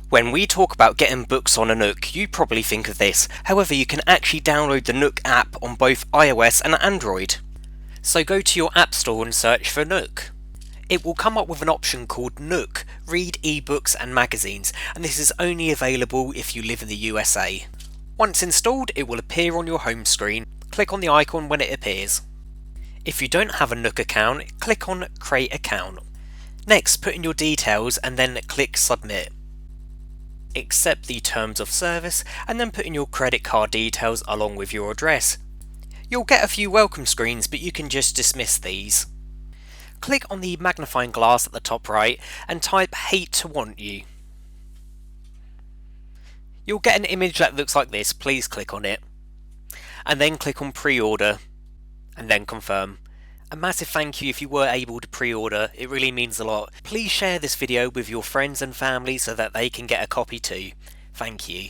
When we talk about getting books on a Nook, you probably think of this. However, you can actually download the Nook app on both iOS and Android. So go to your App Store and search for Nook. It will come up with an option called Nook, Read eBooks and Magazines, and this is only available if you live in the USA. Once installed, it will appear on your home screen. Click on the icon when it appears. If you don't have a Nook account, click on Create Account. Next, put in your details and then click Submit. Accept the terms of service and then put in your credit card details along with your address. You'll get a few welcome screens, but you can just dismiss these. Click on the magnifying glass at the top right and type "hate to want you." You'll get an image that looks like this. Please click on it and then click on pre-order and then confirm. A massive thank you if you were able to pre-order, it really means a lot. Please share this video with your friends and family so that they can get a copy too. Thank you.